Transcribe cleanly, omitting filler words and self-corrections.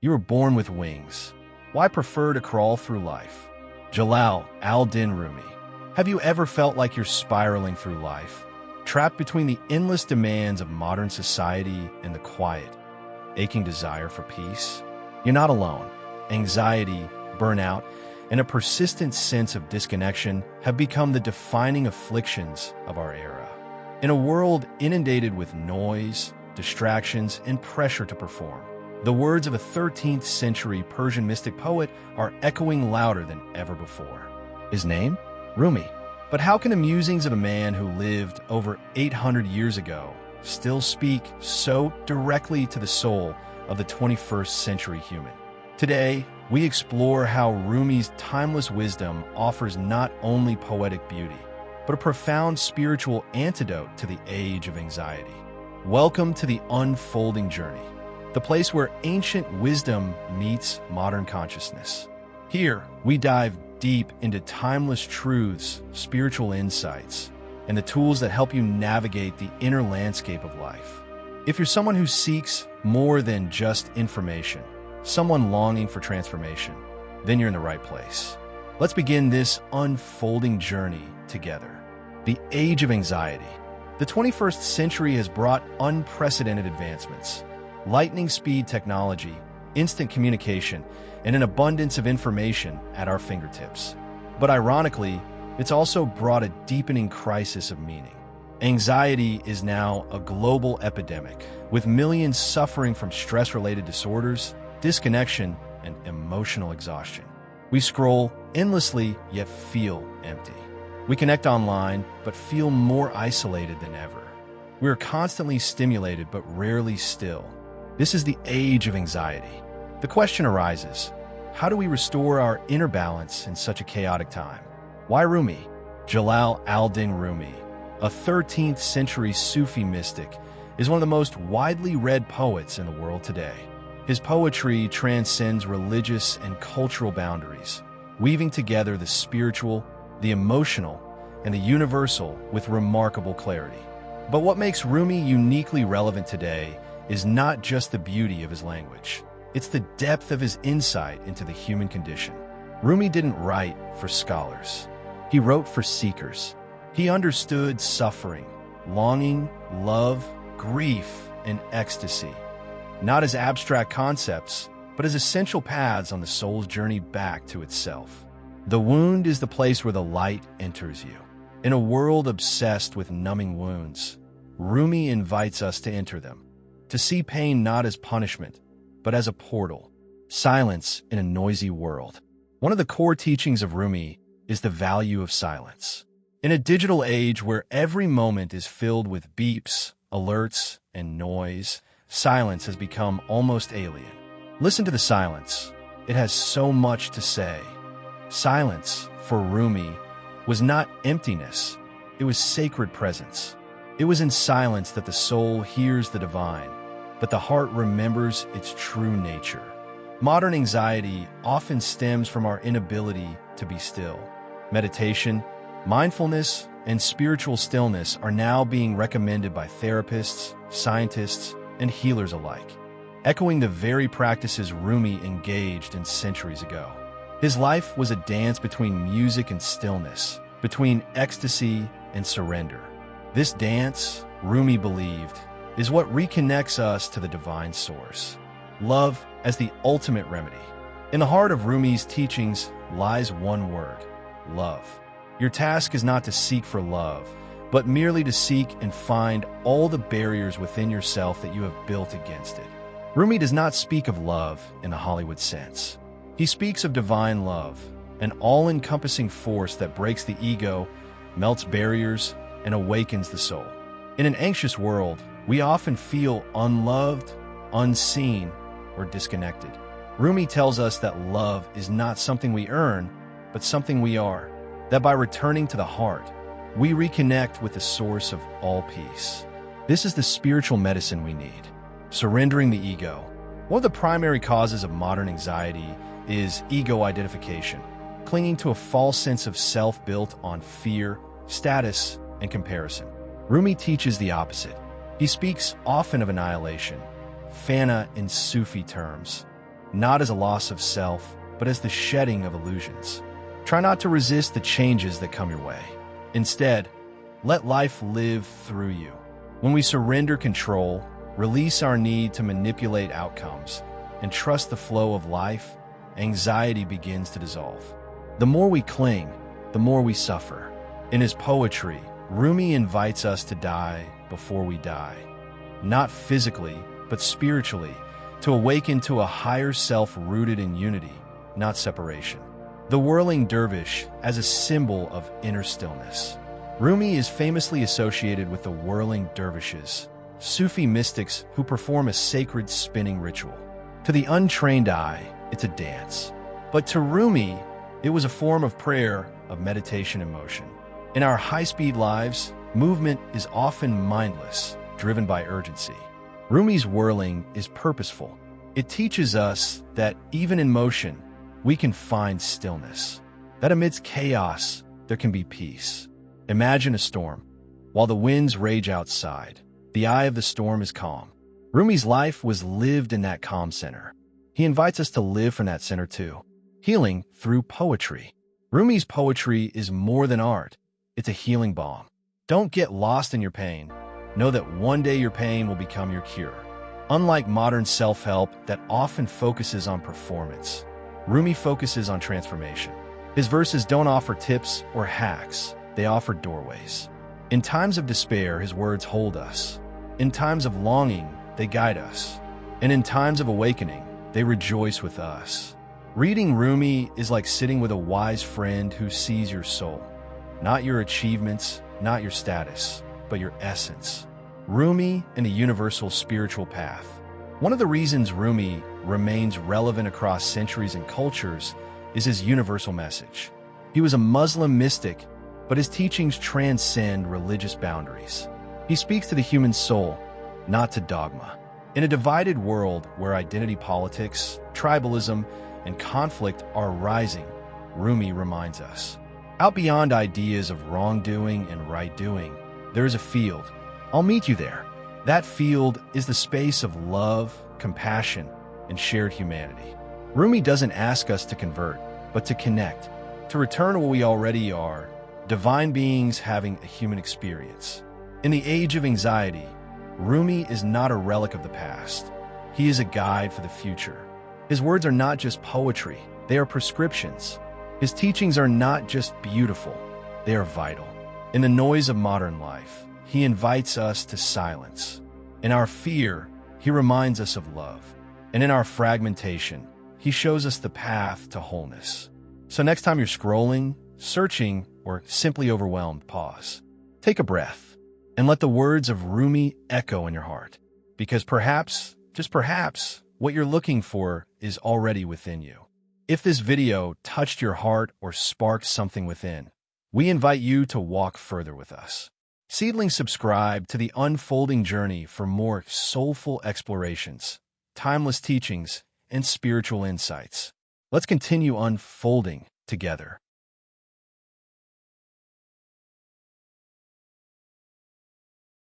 You were born with wings. Why prefer to crawl through life? Jalal al-Din Rumi. Have you ever felt like you're spiraling through life, trapped between the endless demands of modern society and the quiet, aching desire for peace? You're not alone. Anxiety, burnout, and a persistent sense of disconnection have become the defining afflictions of our era. In a world inundated with noise, distractions, and pressure to perform, the words of a 13th century Persian mystic poet are echoing louder than ever before. His name? Rumi. But how can the musings of a man who lived over 800 years ago still speak so directly to the soul of the 21st century human? Today, we explore how Rumi's timeless wisdom offers not only poetic beauty, but a profound spiritual antidote to the age of anxiety. Welcome to the unfolding journey, the place where ancient wisdom meets modern consciousness. Here, we dive deep into timeless truths, spiritual insights, and the tools that help you navigate the inner landscape of life. If you're someone who seeks more than just information, someone longing for transformation, then you're in the right place. Let's begin this unfolding journey together. The age of anxiety. The 21st century has brought unprecedented advancements, lightning-speed technology, instant communication, and an abundance of information at our fingertips. But ironically, it's also brought a deepening crisis of meaning. Anxiety is now a global epidemic, with millions suffering from stress-related disorders, disconnection, and emotional exhaustion. We scroll endlessly, yet feel empty. We connect online, but feel more isolated than ever. We are constantly stimulated, but rarely still. This is the age of anxiety. The question arises, how do we restore our inner balance in such a chaotic time? Why Rumi? Jalal al-Din Rumi, a 13th century Sufi mystic, is one of the most widely read poets in the world today. His poetry transcends religious and cultural boundaries, weaving together the spiritual, the emotional, and the universal with remarkable clarity. But what makes Rumi uniquely relevant today is not just the beauty of his language. It's the depth of his insight into the human condition. Rumi didn't write for scholars. He wrote for seekers. He understood suffering, longing, love, grief, and ecstasy, not as abstract concepts, but as essential paths on the soul's journey back to itself. The wound is the place where the light enters you. In a world obsessed with numbing wounds, Rumi invites us to enter them, to see pain not as punishment, but as a portal, silence in a noisy world. One of the core teachings of Rumi is the value of silence. In a digital age where every moment is filled with beeps, alerts, and noise, silence has become almost alien. Listen to the silence. It has so much to say. Silence, for Rumi, was not emptiness. It was sacred presence. It was in silence that the soul hears the divine, that the heart remembers its true nature. Modern anxiety often stems from our inability to be still. Meditation, mindfulness, and spiritual stillness are now being recommended by therapists, scientists, and healers alike, echoing the very practices Rumi engaged in centuries ago. His life was a dance between music and stillness, between ecstasy and surrender. This dance, Rumi believed, is what reconnects us to the divine source. Love as the ultimate remedy. In the heart of Rumi's teachings lies one word: love. Your task is not to seek for love, but merely to seek and find all the barriers within yourself that you have built against it. Rumi does not speak of love in the Hollywood sense. He speaks of divine love, an all-encompassing force that breaks the ego, melts barriers, and awakens the soul. In an anxious world, we often feel unloved, unseen, or disconnected. Rumi tells us that love is not something we earn, but something we are. That by returning to the heart, we reconnect with the source of all peace. This is the spiritual medicine we need. Surrendering the ego. One of the primary causes of modern anxiety is ego identification, clinging to a false sense of self built on fear, status, and comparison. Rumi teaches the opposite. He speaks often of annihilation, fana in Sufi terms, not as a loss of self, but as the shedding of illusions. Try not to resist the changes that come your way. Instead, let life live through you. When we surrender control, release our need to manipulate outcomes, and trust the flow of life, anxiety begins to dissolve. The more we cling, the more we suffer. In his poetry, Rumi invites us to die before we die. Not physically, but spiritually, to awaken to a higher self rooted in unity, not separation. The whirling dervish as a symbol of inner stillness. Rumi is famously associated with the whirling dervishes, Sufi mystics who perform a sacred spinning ritual. To the untrained eye, it's a dance. But to Rumi, it was a form of prayer, of meditation and motion. In our high-speed lives, movement is often mindless, driven by urgency. Rumi's whirling is purposeful. It teaches us that even in motion, we can find stillness. That amidst chaos, there can be peace. Imagine a storm. While the winds rage outside, the eye of the storm is calm. Rumi's life was lived in that calm center. He invites us to live from that center too. Healing through poetry. Rumi's poetry is more than art. It's a healing balm. Don't get lost in your pain. Know that one day your pain will become your cure. Unlike modern self-help that often focuses on performance, Rumi focuses on transformation. His verses don't offer tips or hacks. They offer doorways. In times of despair, his words hold us. In times of longing, they guide us. And in times of awakening, they rejoice with us. Reading Rumi is like sitting with a wise friend who sees your soul. Not your achievements, not your status, but your essence. Rumi and a universal spiritual path. One of the reasons Rumi remains relevant across centuries and cultures is his universal message. He was a Muslim mystic, but his teachings transcend religious boundaries. He speaks to the human soul, not to dogma. In a divided world where identity politics, tribalism, and conflict are rising, Rumi reminds us. Out beyond ideas of wrongdoing and right-doing, there is a field. I'll meet you there. That field is the space of love, compassion, and shared humanity. Rumi doesn't ask us to convert, but to connect, to return to what we already are, divine beings having a human experience. In the age of anxiety, Rumi is not a relic of the past. He is a guide for the future. His words are not just poetry, they are prescriptions. His teachings are not just beautiful, they are vital. In the noise of modern life, he invites us to silence. In our fear, he reminds us of love. And in our fragmentation, he shows us the path to wholeness. So next time you're scrolling, searching, or simply overwhelmed, pause. Take a breath, and let the words of Rumi echo in your heart. Because perhaps, just perhaps, what you're looking for is already within you. If this video touched your heart or sparked something within, we invite you to walk further with us. Seedlings, subscribe to the unfolding journey for more soulful explorations, timeless teachings, and spiritual insights. Let's continue unfolding together.